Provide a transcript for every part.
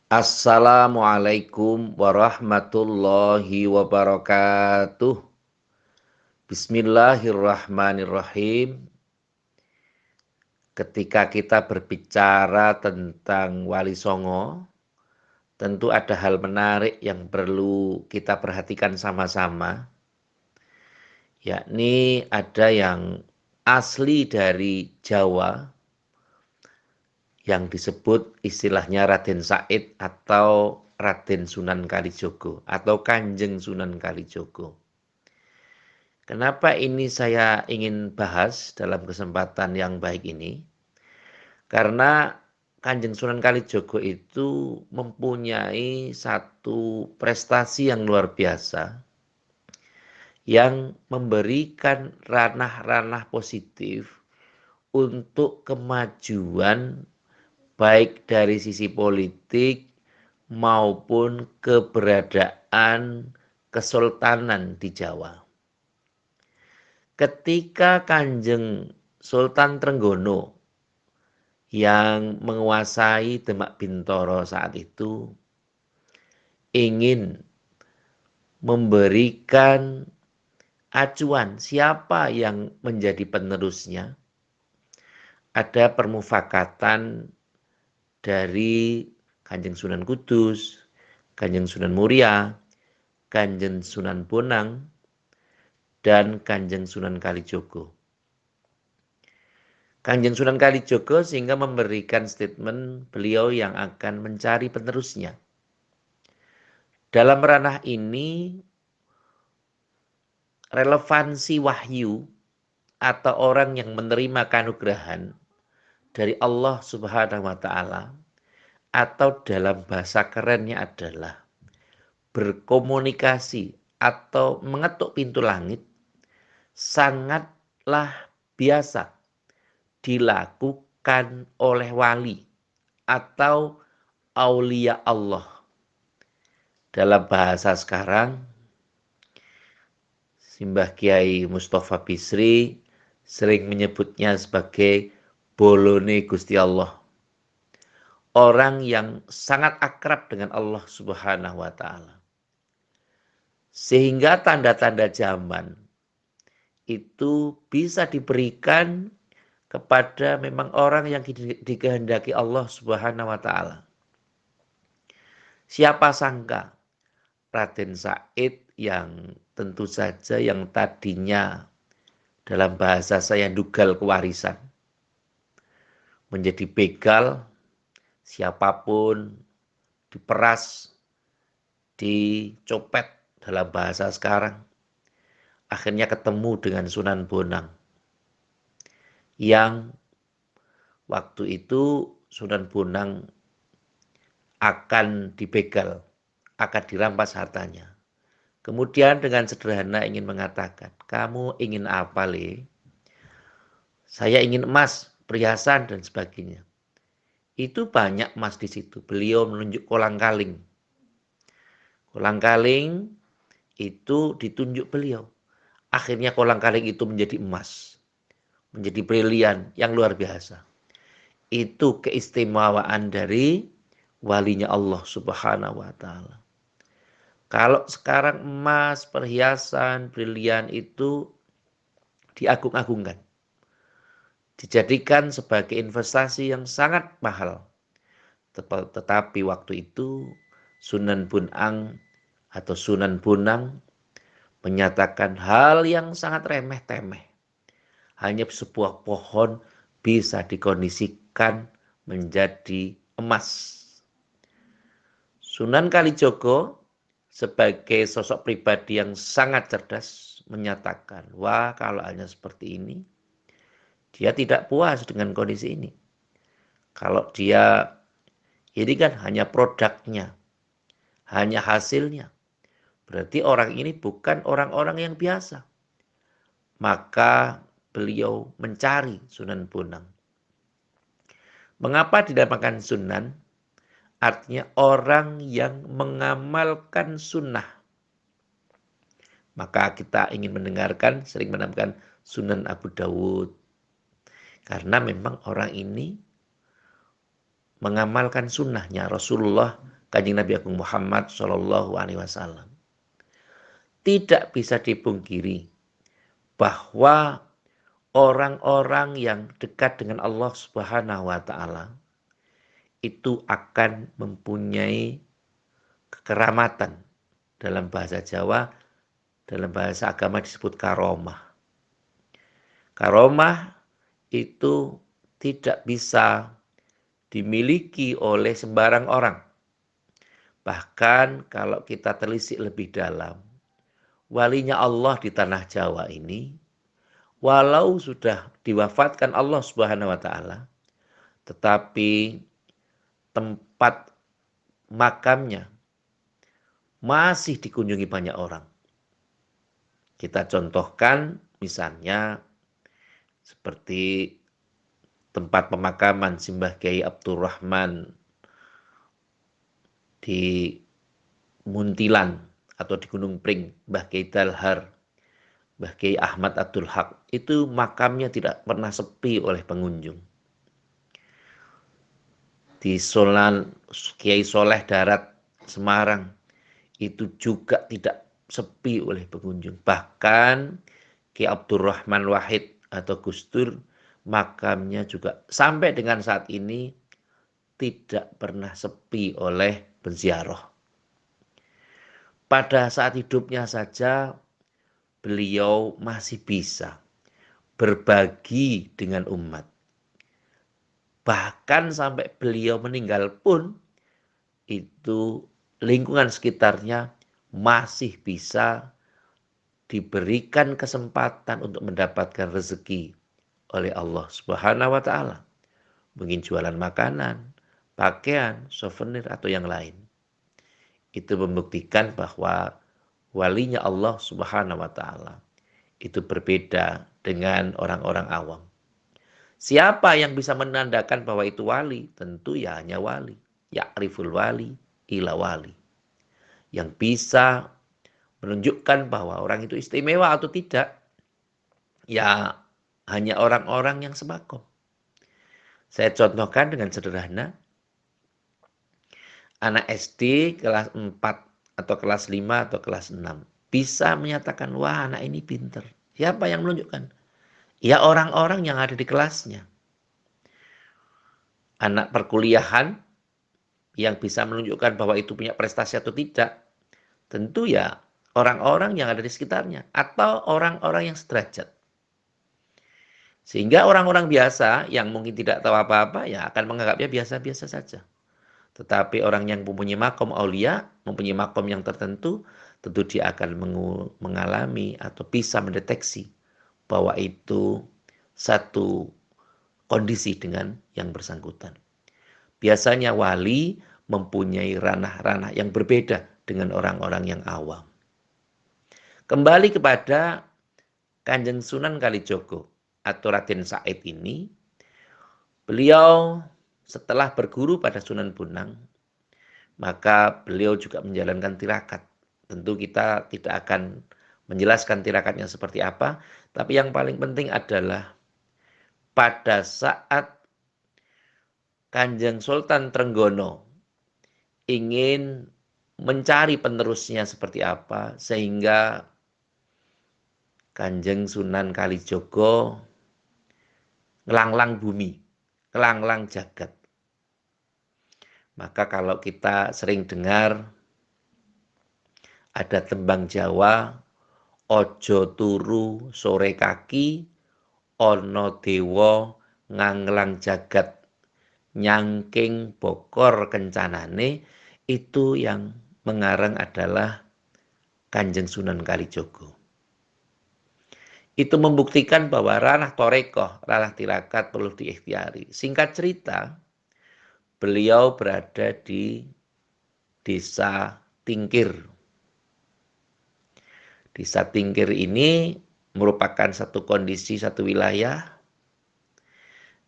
Assalamualaikum warahmatullahi wabarakatuh. Bismillahirrahmanirrahim. Ketika kita berbicara tentang Wali Songo, tentu ada hal menarik yang perlu kita perhatikan sama-sama, yakni ada yang asli dari Jawa, yang disebut istilahnya Raden Said atau Raden Sunan Kalijogo atau Kanjeng Sunan Kalijogo. Kenapa ini saya ingin bahas dalam kesempatan yang baik ini? Karena Kanjeng Sunan Kalijogo itu mempunyai satu prestasi yang luar biasa yang memberikan ranah-ranah positif untuk kemajuan baik dari sisi politik maupun keberadaan kesultanan di Jawa. Ketika Kanjeng Sultan Trenggono yang menguasai Demak Bintoro saat itu ingin memberikan acuan siapa yang menjadi penerusnya, ada permufakatan dari Kanjeng Sunan Kudus, Kanjeng Sunan Muria, Kanjeng Sunan Bonang, dan Kanjeng Sunan Kalijogo. Kanjeng Sunan Kalijogo sehingga memberikan statement beliau yang akan mencari penerusnya. Dalam ranah ini, relevansi wahyu atau orang yang menerima kanugrahan dari Allah Subhanahu wa Ta'ala, atau dalam bahasa kerennya adalah berkomunikasi atau mengetuk pintu langit, sangatlah biasa dilakukan oleh wali atau aulia Allah. Dalam bahasa sekarang, Simbah Kiai Mustafa Bisri sering menyebutnya sebagai bolone Gusti Allah. Orang yang sangat akrab dengan Allah Subhanahu wa Ta'ala. Sehingga tanda-tanda zaman itu bisa diberikan kepada memang orang yang dikehendaki Allah Subhanahu wa Ta'ala. Siapa sangka Raden Said yang tentu saja yang tadinya dalam bahasa saya dugal kewarisan, menjadi begal, siapapun diperas, dicopet dalam bahasa sekarang, akhirnya ketemu dengan Sunan Bonang yang waktu itu Sunan Bonang akan dibegal, akan dirampas hartanya. Kemudian dengan sederhana ingin mengatakan, kamu ingin apa, Le? Saya ingin emas, perhiasan dan sebagainya. Itu banyak emas di situ. Beliau menunjuk kolang-kaling. Kolang-kaling itu ditunjuk beliau. Akhirnya kolang-kaling itu menjadi emas. Menjadi brilian yang luar biasa. Itu keistimewaan dari walinya Allah Subhanahu wa Ta'ala. Kalau sekarang emas, perhiasan, brilian itu diagung-agungkan. Dijadikan sebagai investasi yang sangat mahal. Tetapi waktu itu Sunan Bonang atau Sunan Bonang menyatakan hal yang sangat remeh-temeh. Hanya sebuah pohon bisa dikondisikan menjadi emas. Sunan Kalijogo sebagai sosok pribadi yang sangat cerdas menyatakan, wah kalau hanya seperti ini, dia tidak puas dengan kondisi ini. Kalau dia, ini kan hanya produknya, hanya hasilnya. Berarti orang ini bukan orang-orang yang biasa. Maka beliau mencari Sunan Bonang. Mengapa dinamakan Sunan? Artinya orang yang mengamalkan sunnah. Maka kita ingin mendengarkan, sering menamakan Sunan Abu Dawud. Karena memang orang ini mengamalkan sunnahnya Rasulullah Kanjeng Nabi Agung Muhammad Shallallahu Alaihi Wasallam. Tidak bisa dipungkiri bahwa orang-orang yang dekat dengan Allah Subhanahu wa Ta'ala itu akan mempunyai kekeramatan. Dalam bahasa Jawa, dalam bahasa agama disebut karomah. Karomah itu tidak bisa dimiliki oleh sembarang orang. Bahkan kalau kita telisik lebih dalam, walinya Allah di tanah Jawa ini, walau sudah diwafatkan Allah Subhanahu wa Ta'ala, tetapi tempat makamnya masih dikunjungi banyak orang. Kita contohkan misalnya seperti tempat pemakaman Simbah Kiai Abdurrahman di Muntilan atau di Gunung Pring, Mbah Kiai Dalhar, Mbah Kiai Ahmad Abdul Haq, itu makamnya tidak pernah sepi oleh pengunjung. Di Solan Kiai Soleh Darat Semarang itu juga tidak sepi oleh pengunjung. Bahkan Kiai Abdurrahman Wahid atau Gus Dur, makamnya juga sampai dengan saat ini tidak pernah sepi oleh penziarah. Pada saat hidupnya saja beliau masih bisa berbagi dengan umat. Bahkan sampai beliau meninggal pun itu lingkungan sekitarnya masih bisa diberikan kesempatan untuk mendapatkan rezeki oleh Allah Subhanahu wa Ta'ala. Mungkin jualan makanan, pakaian, souvenir atau yang lain. Itu membuktikan bahwa walinya Allah Subhanahu wa Ta'ala itu berbeda dengan orang-orang awam. Siapa yang bisa menandakan bahwa itu wali? Tentu ya hanya wali. Ya'riful wali ila wali. Yang bisa menunjukkan bahwa orang itu istimewa atau tidak, ya hanya orang-orang yang semakom. Saya contohkan dengan sederhana, anak SD kelas 4 atau kelas 5 atau kelas 6 bisa menyatakan, wah anak ini pinter. Siapa yang menunjukkan? Ya orang-orang yang ada di kelasnya. Anak perkuliahan yang bisa menunjukkan bahwa itu punya prestasi atau tidak, tentu ya orang-orang yang ada di sekitarnya atau orang-orang yang sederajat. Sehingga orang-orang biasa yang mungkin tidak tahu apa-apa ya akan menganggapnya biasa-biasa saja. Tetapi orang yang mempunyai makom aulia, mempunyai makom yang tertentu, tentu dia akan mengalami atau bisa mendeteksi bahwa itu satu kondisi dengan yang bersangkutan. Biasanya wali mempunyai ranah-ranah yang berbeda dengan orang-orang yang awam. Kembali kepada Kanjeng Sunan Kalijogo atau Raden Said ini, beliau setelah berguru pada Sunan Bonang, maka beliau juga menjalankan tirakat. Tentu kita tidak akan menjelaskan tirakatnya seperti apa, tapi yang paling penting adalah pada saat Kanjeng Sultan Trenggono ingin mencari penerusnya seperti apa, sehingga Kanjeng Sunan Kalijogo ngelanglang bumi, ngelanglang jagat. Maka kalau kita sering dengar ada tembang Jawa, ojo turu sore kaki, ono dewa nganglang jagat, nyangking bokor kencanane, itu yang mengarang adalah Kanjeng Sunan Kalijogo. Itu membuktikan bahwa ranah torekoh, ranah tirakat perlu diikhtiari. Singkat cerita, beliau berada di Desa Tingkir. Desa Tingkir ini merupakan satu kondisi, satu wilayah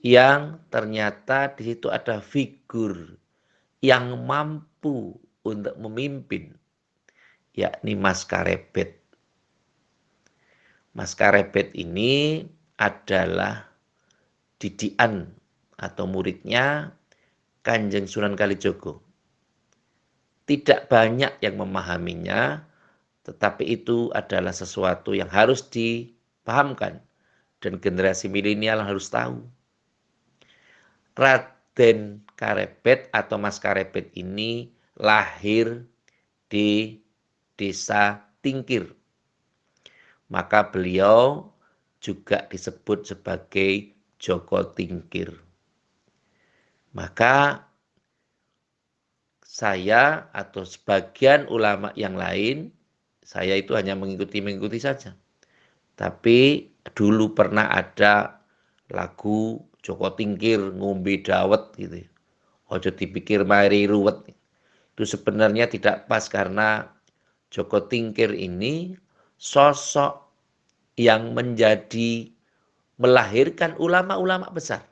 yang ternyata di situ ada figur yang mampu untuk memimpin, yakni Mas Karebet. Mas Karebet ini adalah didikan atau muridnya Kanjeng Sunan Kalijogo. tidak banyak yang memahaminya, tetapi itu adalah sesuatu yang harus dipahamkan dan generasi milenial harus tahu. Raden Karebet atau Mas Karebet ini lahir di Desa Tingkir. Maka beliau juga disebut sebagai Joko Tingkir. Maka saya atau sebagian ulama yang lain, saya itu hanya mengikuti saja. Tapi dulu pernah ada lagu Joko Tingkir ngombe dawet gitu. Ojo dipikir mari ruwet. Itu sebenarnya tidak pas karena Joko Tingkir ini sosok yang melahirkan ulama-ulama besar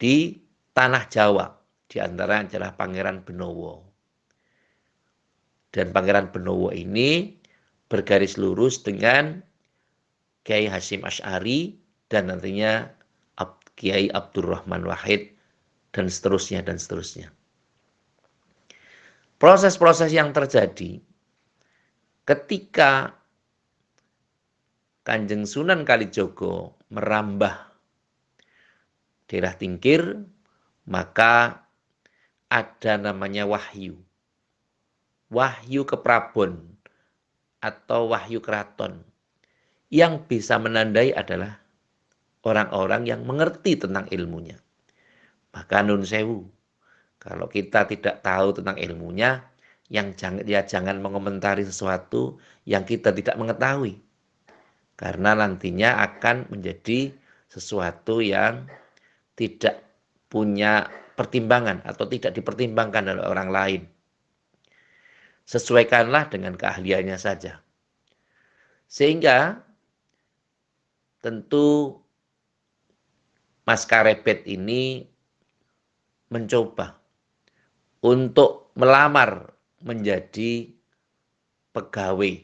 di tanah Jawa. Di antara adalah Pangeran Benowo. Dan Pangeran Benowo ini bergaris lurus dengan Kiai Hasyim Asy'ari dan nantinya Kiai Abdurrahman Wahid dan seterusnya dan seterusnya. Proses-proses yang terjadi ketika Kanjeng Sunan Kalijogo merambah daerah Tingkir, maka ada namanya wahyu. Wahyu ke Prabon atau wahyu keraton. Yang bisa menandai adalah orang-orang yang mengerti tentang ilmunya. Maka nun sewu, kalau kita tidak tahu tentang ilmunya, jangan mengomentari sesuatu yang kita tidak mengetahui. Karena nantinya akan menjadi sesuatu yang tidak punya pertimbangan atau tidak dipertimbangkan oleh orang lain. Sesuaikanlah dengan keahliannya saja. Sehingga tentu Mas Karebet ini mencoba untuk melamar menjadi pegawai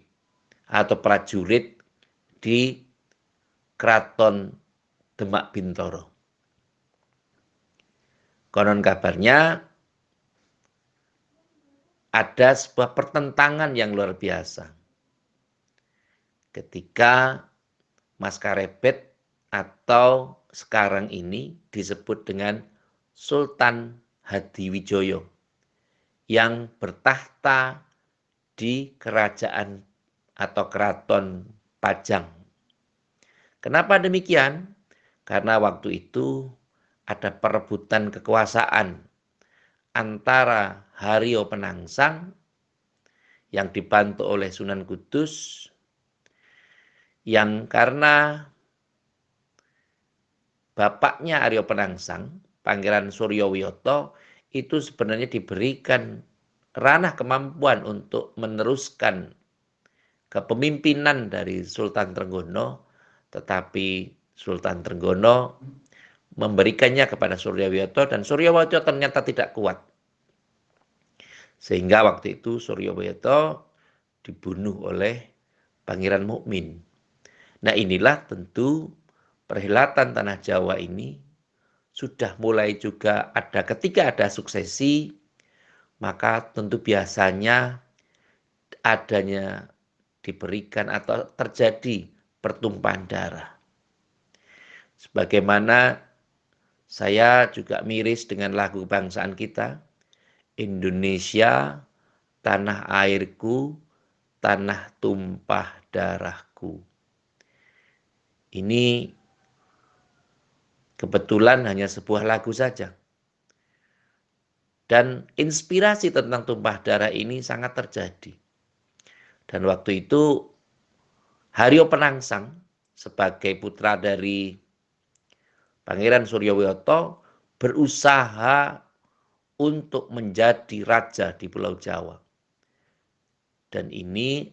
atau prajurit di Keraton Demak Bintoro. Konon kabarnya ada sebuah pertentangan yang luar biasa ketika Mas Karebet atau sekarang ini disebut dengan Sultan Hadiwijoyo yang bertahta di kerajaan atau keraton Pajang. Kenapa demikian? Karena waktu itu ada perebutan kekuasaan antara Haryo Penangsang yang dibantu oleh Sunan Kudus, yang karena bapaknya Haryo Penangsang, Pangeran Suryowiyoto, itu sebenarnya diberikan ranah kemampuan untuk meneruskan kepemimpinan dari Sultan Trenggono, tetapi Sultan Trenggono memberikannya kepada Suryowiyoto dan Suryowiyoto ternyata tidak kuat. Sehingga waktu itu Suryowiyoto dibunuh oleh Pangeran Mukmin. Nah, inilah tentu perhelatan tanah Jawa ini sudah mulai juga ada, ketika ada suksesi, maka tentu biasanya adanya diberikan atau terjadi pertumpahan darah. Sebagaimana saya juga miris dengan lagu kebangsaan kita, Indonesia, tanah airku, tanah tumpah darahku. Ini kebetulan hanya sebuah lagu saja. Dan inspirasi tentang tumpah darah ini sangat terjadi. Dan waktu itu Haryo Penangsang sebagai putra dari Pangeran Suryowiyoto berusaha untuk menjadi raja di Pulau Jawa. Dan ini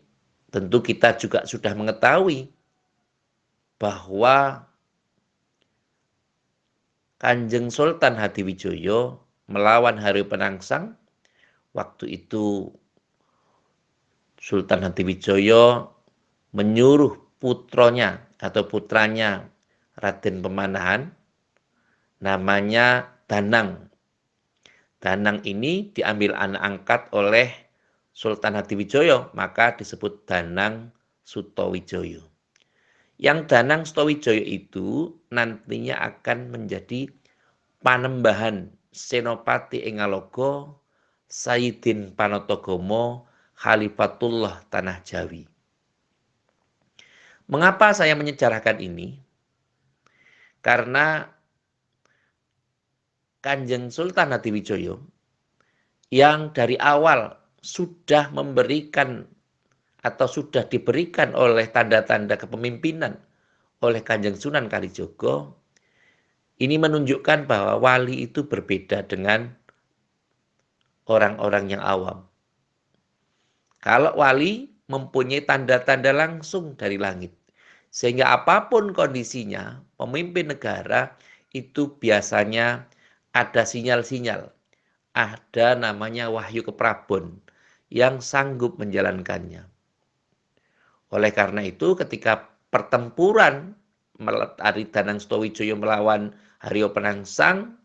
tentu kita juga sudah mengetahui bahwa Kanjeng Sultan Hadiwijoyo melawan Haryo Penangsang. Waktu itu Sultan Hadiwijoyo menyuruh putranya atau putranya Raden Pemanahan, namanya Danang. Danang ini diambil anak angkat oleh Sultan Hadiwijoyo, maka disebut Danang Sutowijoyo. Yang Danang Sutowijoyo itu nantinya akan menjadi panembahan Senopati Engalogo Sayyidin Panotogomo Khalifatullah Tanah Jawi. Mengapa saya menyejarahkan ini? Karena Kanjeng Sultan Hadiwijoyo yang dari awal sudah memberikan atau sudah diberikan oleh tanda-tanda kepemimpinan oleh Kanjeng Sunan Kalijogo, ini menunjukkan bahwa wali itu berbeda dengan orang-orang yang awam. Kalau wali mempunyai tanda-tanda langsung dari langit, sehingga apapun kondisinya, pemimpin negara itu biasanya ada sinyal-sinyal, ada namanya wahyu keprabon yang sanggup menjalankannya. Oleh karena itu, ketika pertempuran Ari Danang Sutowijoyo melawan Haryo Penangsang,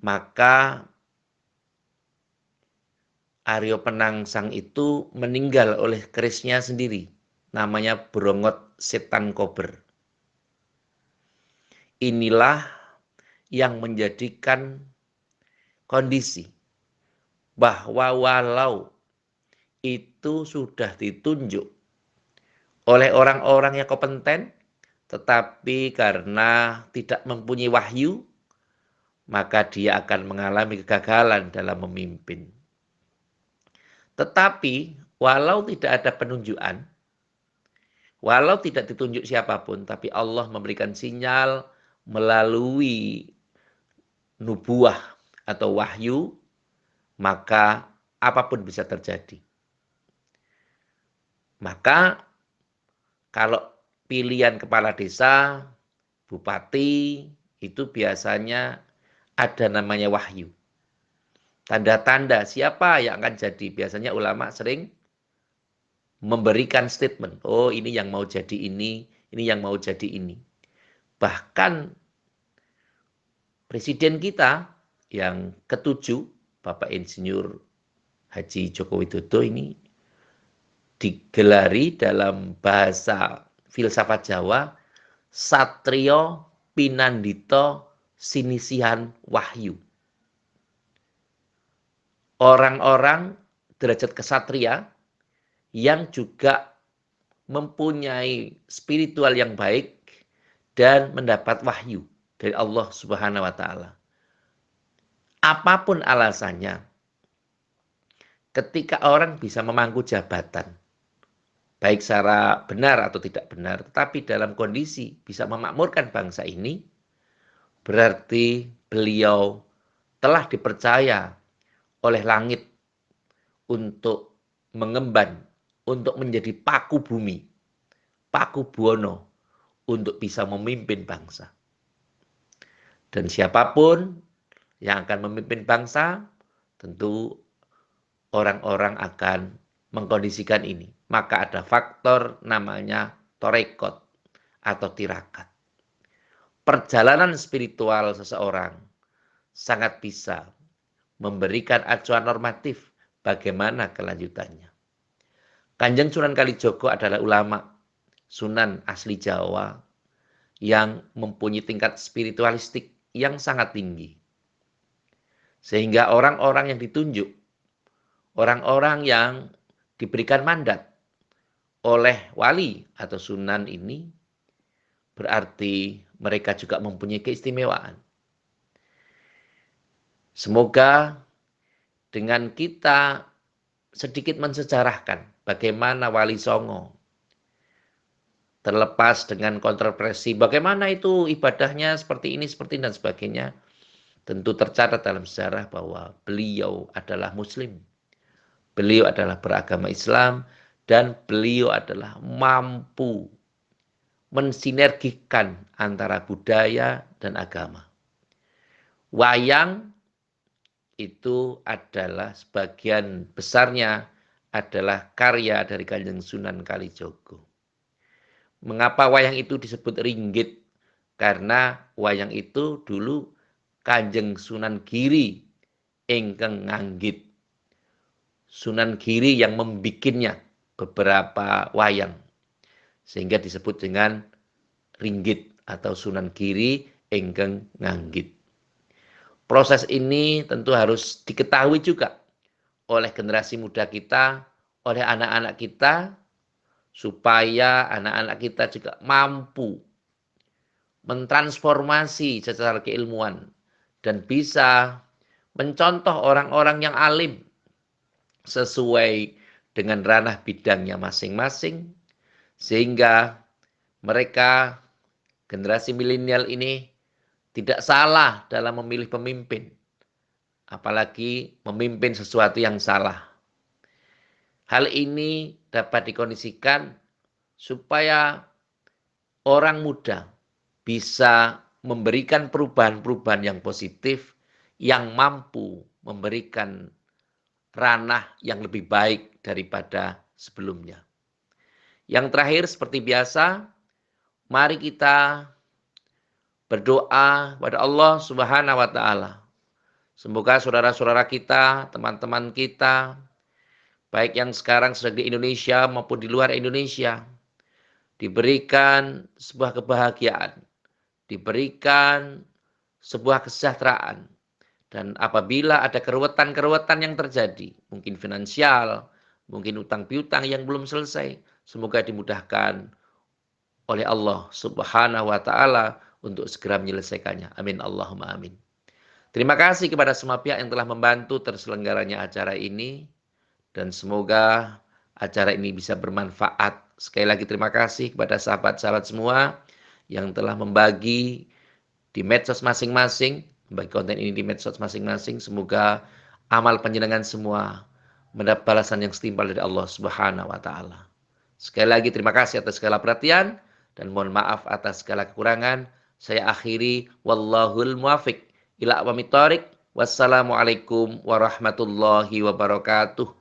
maka Aryo Penangsang itu meninggal oleh kerisnya sendiri, namanya Brongot Setan Kober. Inilah yang menjadikan kondisi bahwa walau itu sudah ditunjuk oleh orang-orang yang kompeten, tetapi karena tidak mempunyai wahyu, maka dia akan mengalami kegagalan dalam memimpin. Tetapi walau tidak ada penunjukan, walau tidak ditunjuk siapapun, tapi Allah memberikan sinyal melalui nubuah atau wahyu, maka apapun bisa terjadi. Maka kalau pilihan kepala desa, bupati, itu biasanya ada namanya wahyu. Tanda-tanda siapa yang akan jadi. Biasanya ulama sering memberikan statement. Oh, ini yang mau jadi ini yang mau jadi ini. Bahkan presiden kita yang ketujuh, Bapak Insinyur Haji Joko Widodo ini digelari dalam bahasa filsafat Jawa, Satrio Pinandito Sinisihan Wahyu. Orang-orang derajat kesatria yang juga mempunyai spiritual yang baik dan mendapat wahyu dari Allah Subhanahu wa taala. Apapun alasannya, ketika orang bisa memangku jabatan, baik secara benar atau tidak benar, tetapi dalam kondisi bisa memakmurkan bangsa ini, berarti beliau telah dipercaya oleh langit untuk mengemban, untuk menjadi paku bumi, paku buwono, untuk bisa memimpin bangsa. Dan siapapun yang akan memimpin bangsa, tentu orang-orang akan mengkondisikan ini. Maka ada faktor namanya torekot atau tirakat. Perjalanan spiritual seseorang sangat bisa memberikan acuan normatif bagaimana kelanjutannya. Kanjeng Sunan Kalijogo adalah ulama Sunan asli Jawa yang mempunyai tingkat spiritualistik yang sangat tinggi. Sehingga orang-orang yang ditunjuk, orang-orang yang diberikan mandat oleh wali atau sunan ini, berarti mereka juga mempunyai keistimewaan. Semoga dengan kita sedikit mensejarahkan bagaimana Wali Songo, terlepas dengan kontroversi bagaimana itu ibadahnya seperti ini dan sebagainya, tentu tercatat dalam sejarah bahwa beliau adalah muslim, beliau adalah beragama Islam, dan beliau adalah mampu mensinergikan antara budaya dan agama. Wayang itu adalah sebagian besarnya adalah karya dari Kanjeng Sunan Kalijogo. Mengapa wayang itu disebut ringgit? Karena wayang itu dulu Kanjeng Sunan Giri ingkang nganggit. Sunan Giri yang membikinnya beberapa wayang. Sehingga disebut dengan ringgit atau Sunan Giri ingkang nganggit. Proses ini tentu harus diketahui juga oleh generasi muda kita, oleh anak-anak kita, supaya anak-anak kita juga mampu mentransformasi secara keilmuan dan bisa mencontoh orang-orang yang alim sesuai dengan ranah bidangnya masing-masing, sehingga mereka, generasi milenial ini, tidak salah dalam memilih pemimpin, apalagi memimpin sesuatu yang salah. Hal ini dapat dikondisikan supaya orang muda bisa memberikan perubahan-perubahan yang positif, yang mampu memberikan ranah yang lebih baik daripada sebelumnya. Yang terakhir, seperti biasa, mari kita berdoa kepada Allah Subhanahu wa Ta'ala. Semoga saudara-saudara kita, teman-teman kita, baik yang sekarang sedang di Indonesia maupun di luar Indonesia, diberikan sebuah kebahagiaan, diberikan sebuah kesejahteraan. Dan apabila ada keruwetan-keruwetan yang terjadi, mungkin finansial, mungkin utang piutang yang belum selesai, semoga dimudahkan oleh Allah Subhanahu wa Ta'ala untuk segera menyelesaikannya. Amin Allahumma amin. Terima kasih kepada semua pihak yang telah membantu terselenggaranya acara ini, dan semoga acara ini bisa bermanfaat. Sekali lagi terima kasih kepada sahabat-sahabat semua yang telah membagi di medsos masing-masing, membagi konten ini di medsos masing-masing. Semoga amal panjenengan semua mendapat balasan yang setimpal dari Allah Subhanahu wa Ta'ala. Sekali lagi terima kasih atas segala perhatian dan mohon maaf atas segala kekurangan. Saya akhiri, wallahul muwafiq ila aqwamit thoriq. Wassalamualaikum warahmatullahi wabarakatuh.